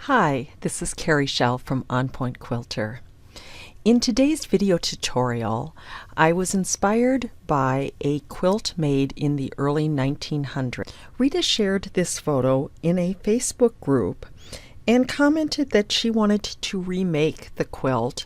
Hi, this is Carrie Schell from On Point Quilter. In today's video tutorial, I was inspired by a quilt made in the early 1900s. Rita shared this photo in a Facebook group and commented that she wanted to remake the quilt,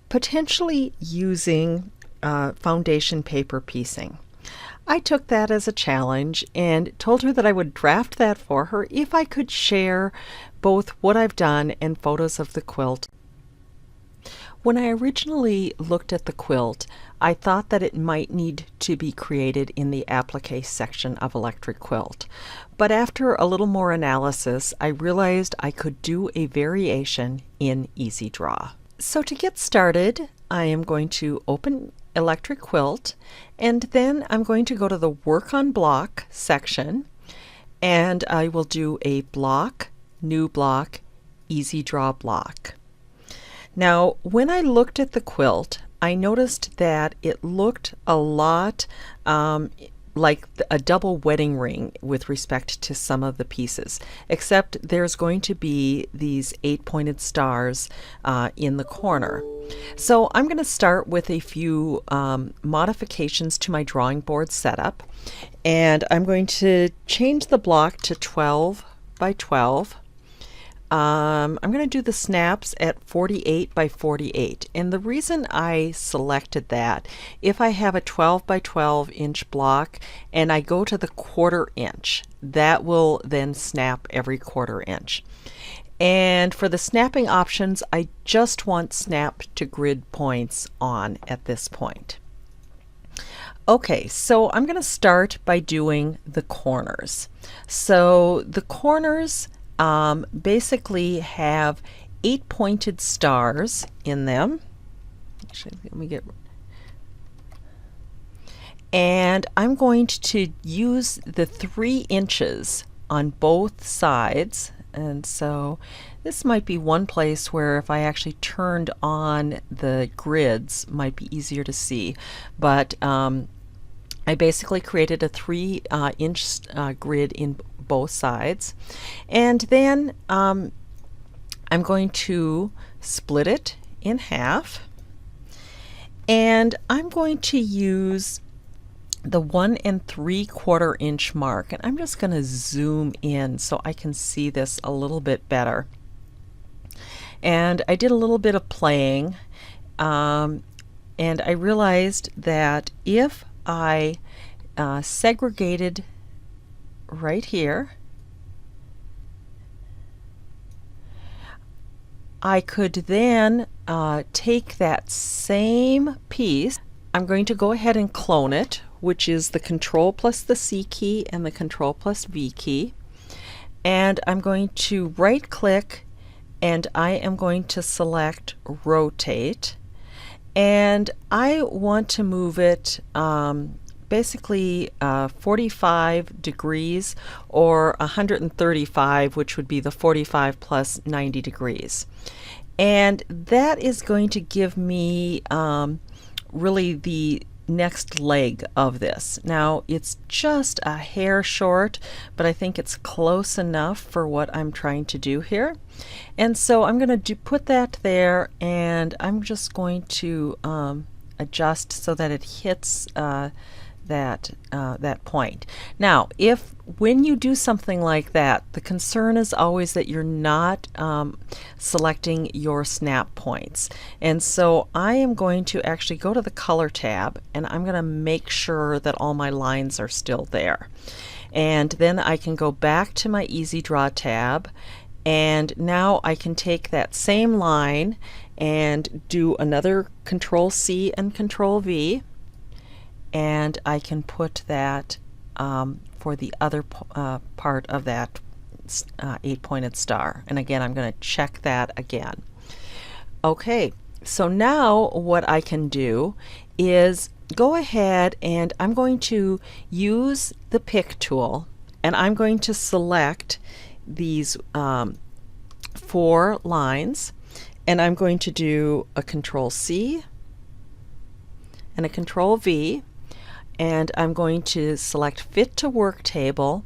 potentially using foundation paper piecing. I took that as a challenge and told her that I would draft that for her if I could share both what I've done and photos of the quilt. When I originally looked at the quilt, I thought that it might need to be created in the applique section of Electric Quilt. But after a little more analysis, I realized I could do a variation in Easy Draw. So to get started, I am going to open Electric Quilt, and then I'm going to go to the Work on Block section, and I will do a block, new block, Easy Draw block. Now, when I looked at the quilt, I noticed that it looked a lot like a double wedding ring with respect to some of the pieces, except there's going to be these 8-pointed stars in the corner. So I'm going to start with a few modifications to my drawing board setup, and I'm going to change the block to 12 by 12. I'm going to do the snaps at 48 by 48, and the reason I selected that, if I have a 12 by 12 inch block and I go to the 1/4 inch, that will then snap every 1/4 inch. And for the snapping options, I just want snap to grid points on at this point. Okay, so I'm going to start by doing the corners. So the corners basically have 8 pointed stars in them. Actually, let me get. And I'm going to use the 3 inches on both sides. And so this might be one place where if I actually turned on the grids, might be easier to see. But I basically created a 3 inch grid in both sides, and then I'm going to split it in half, and I'm going to use the 1 3/4 inch mark, and I'm just going to zoom in so I can see this a little bit better. And I did a little bit of playing, and I realized that if I segregated right here, I could then take that same piece. I'm going to go ahead and clone it, which is the Control plus the C key and the Control plus V key. And I'm going to right click, and I am going to select Rotate. And I want to move it basically 45 degrees or 135, which would be the 45 plus 90 degrees. And that is going to give me really the next leg of this. Now, it's just a hair short, but I think it's close enough for what I'm trying to do here. And so I'm going to put that there, and I'm just going to adjust so that it hits that point. Now, if when you do something like that, the concern is always that you're not selecting your snap points. And so I am going to actually go to the Color tab, and I'm going to make sure that all my lines are still there. And then I can go back to my Easy Draw tab, and now I can take that same line and do another Control C and Control V, and I can put that for the other part of that 8-pointed star. And again, I'm going to check that again. Okay, so now what I can do is go ahead, and I'm going to use the Pick tool, and I'm going to select these 4 lines, and I'm going to do a Control C and a Control V, and I'm going to select Fit to Work Table,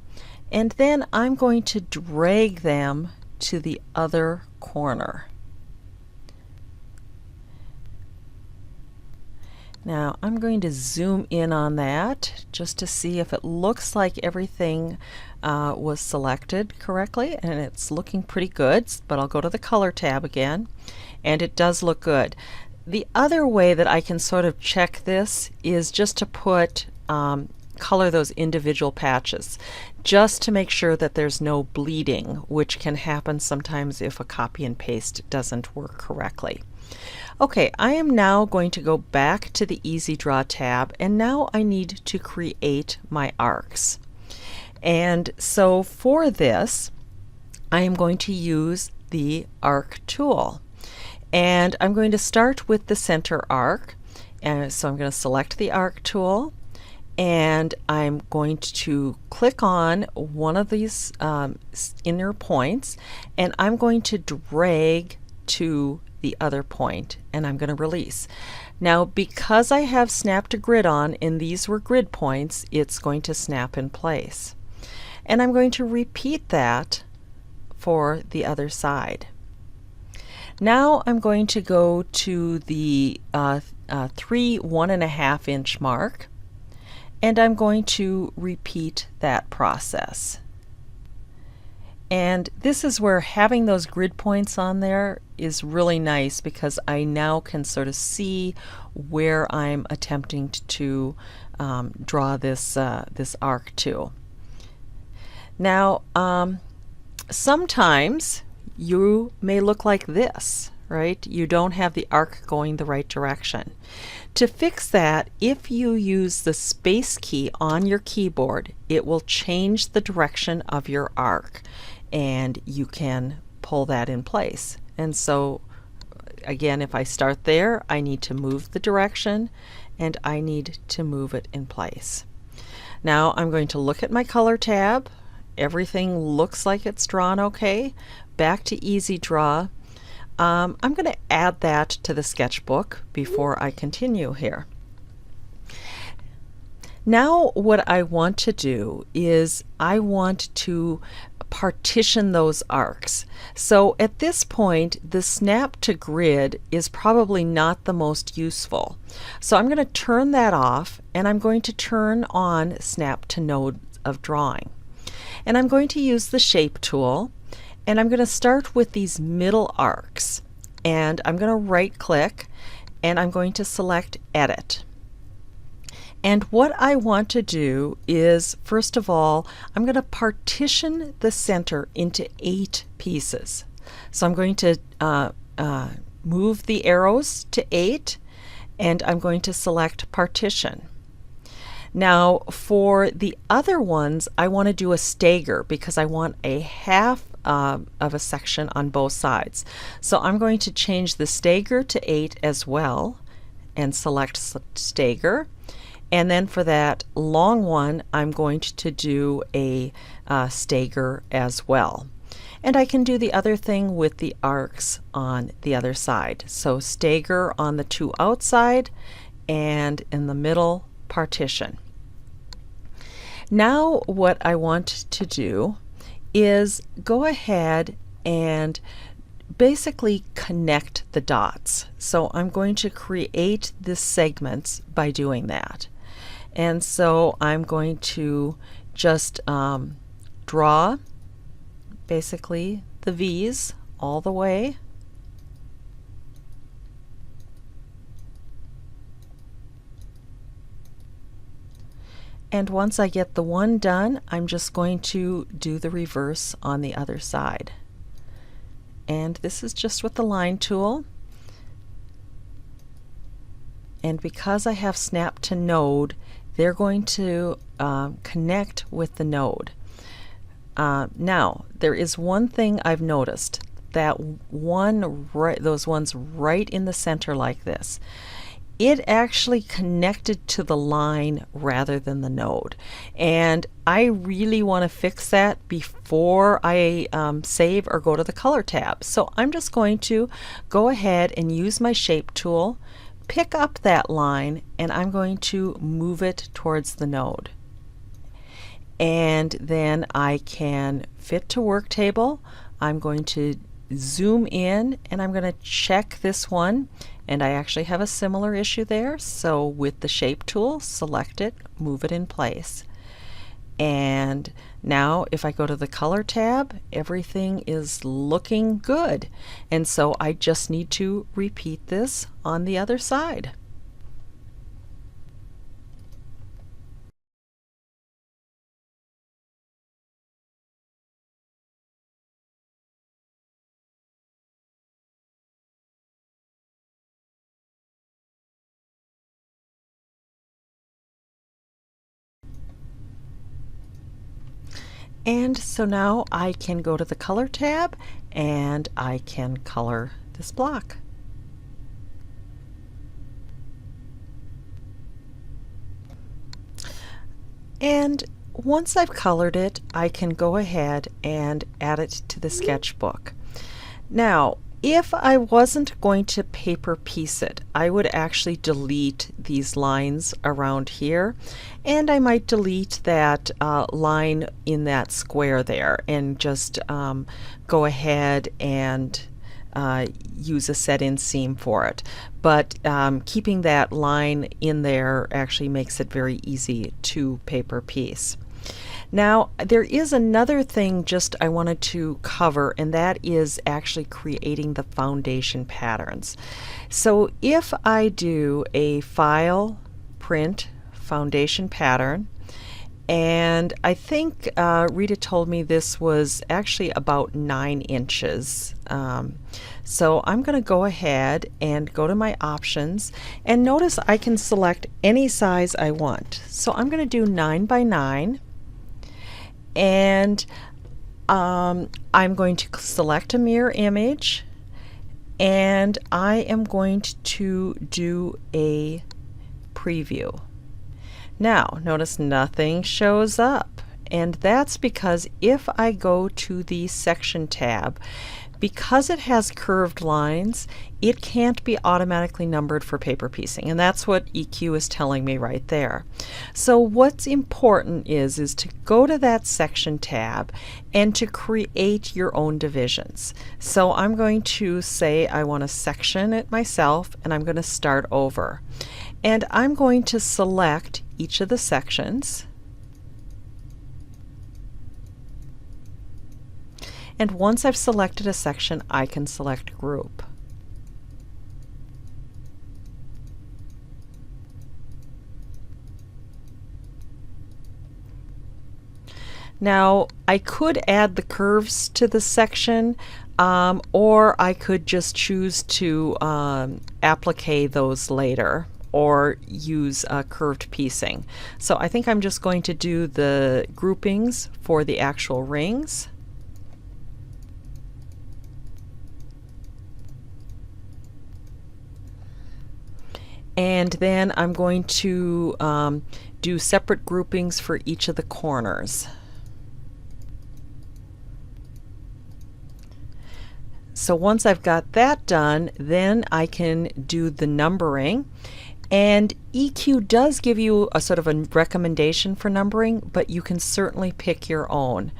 and then I'm going to drag them to the other corner. Now I'm going to zoom in on that just to see if it looks like everything was selected correctly, and it's looking pretty good, but I'll go to the color tab again, and it does look good. The other way that I can sort of check this is just to put color those individual patches, just to make sure that there's no bleeding, which can happen sometimes if a copy and paste doesn't work correctly. Okay, I am now going to go back to the Easy Draw tab, and now I need to create my arcs. And so for this, I am going to use the arc tool. And I'm going to start with the center arc. And so I'm going to select the arc tool, and I'm going to click on one of these inner points, and I'm going to drag to the other point, and I'm going to release. Now, because I have snap to grid on and these were grid points, it's going to snap in place. And I'm going to repeat that for the other side. Now I'm going to go to the 3 1.5 inch mark, and I'm going to repeat that process. And this is where having those grid points on there is really nice, because I now can sort of see where I'm attempting to draw this arc to. Now, sometimes you may look like this, right? You don't have the arc going the right direction. To fix that, if you use the space key on your keyboard, it will change the direction of your arc, and you can pull that in place. And so again, if I start there, I need to move the direction, and I need to move it in place. Now I'm going to look at my color tab. Everything looks like it's drawn okay. Back to Easy Draw. I'm going to add that to the sketchbook before I continue here. Now what I want to do is I want to partition those arcs. So at this point, the snap to grid is probably not the most useful. So I'm going to turn that off, and I'm going to turn on snap to node of drawing. And I'm going to use the shape tool, and I'm going to start with these middle arcs, and I'm going to right click, and I'm going to select Edit. And what I want to do is, first of all, I'm going to partition the center into 8 pieces. So I'm going to move the arrows to 8, and I'm going to select Partition. Now for the other ones, I want to do a stagger, because I want a half of a section on both sides. So I'm going to change the stagger to 8 as well, and select stagger. And then for that long one, I'm going to do a stagger as well. And I can do the other thing with the arcs on the other side. So stagger on the 2 outside, and in the middle, partition. Now what I want to do is go ahead and basically connect the dots. So I'm going to create the segments by doing that. And so I'm going to just draw basically the V's all the way. And once I get the one done, I'm just going to do the reverse on the other side. And this is just with the line tool. And because I have snap to node, they're going to connect with the node. Now, there is one thing I've noticed, that those ones right in the center like this. It actually connected to the line rather than the node. And I really want to fix that before I save or go to the color tab. So I'm just going to go ahead and use my shape tool, pick up that line, and I'm going to move it towards the node. And then I can fit to work table, I'm going to zoom in and I'm going to check this one, and I actually have a similar issue there. So with the shape tool, select it, move it in place. And now if I go to the color tab, everything is looking good. And so I just need to repeat this on the other side. And so now I can go to the color tab and I can color this block. And once I've colored it, I can go ahead and add it to the sketchbook. Now, if I wasn't going to paper piece it, I would actually delete these lines around here, and I might delete that line in that square there and just go ahead and use a set inseam for it. But keeping that line in there actually makes it very easy to paper piece. Now, there is another thing just I wanted to cover, and that is actually creating the foundation patterns. So if I do a File, Print, Foundation Pattern, and I think Rita told me this was actually about 9 inches. So I'm going to go ahead and go to my options, and notice I can select any size I want. So I'm going to do 9 by 9. And I'm going to select a mirror image, and I am going to do a preview. Now notice nothing shows up, and that's because if I go to the section tab, because it has curved lines, it can't be automatically numbered for paper piecing, and that's what EQ is telling me right there. So what's important is to go to that section tab and to create your own divisions. So I'm going to say I want to section it myself, and I'm going to start over. And I'm going to select each of the sections. And once I've selected a section, I can select Group. Now, I could add the curves to the section, or I could just choose to applique those later, or use curved piecing. So I think I'm just going to do the groupings for the actual rings. And then I'm going to do separate groupings for each of the corners. So once I've got that done, then I can do the numbering. And EQ does give you a sort of a recommendation for numbering, but you can certainly pick your own.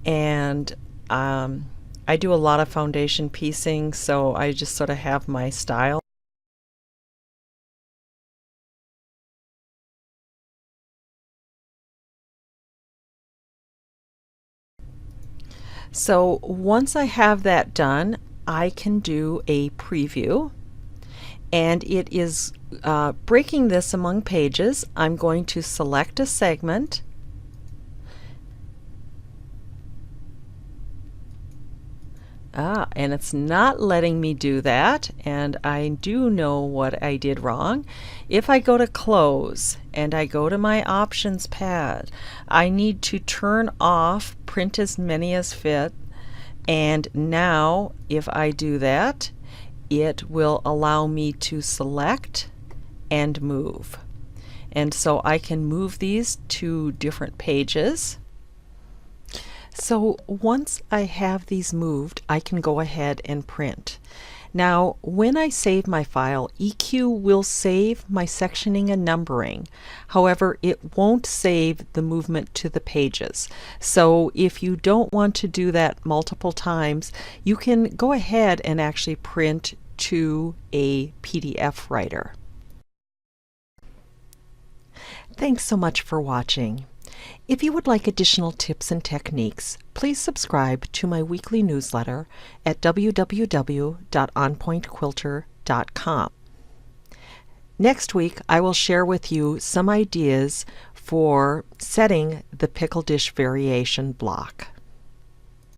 And I do a lot of foundation piecing, so I just sort of have my style. So once I have that done, I can do a preview, and it is breaking this among pages. I'm going to select a segment, and it's not letting me do that, and I do know what I did wrong. If I go to Close and I go to my Options pad, I need to turn off Print as Many as Fit, and now if I do that, it will allow me to select and move. And so I can move these to different pages. So once I have these moved, I can go ahead and print. Now, when I save my file, EQ will save my sectioning and numbering. However, it won't save the movement to the pages. So if you don't want to do that multiple times, you can go ahead and actually print to a PDF writer. Thanks so much for watching. If you would like additional tips and techniques, please subscribe to my weekly newsletter at www.onpointquilter.com. Next week, I will share with you some ideas for setting the pickle dish variation block.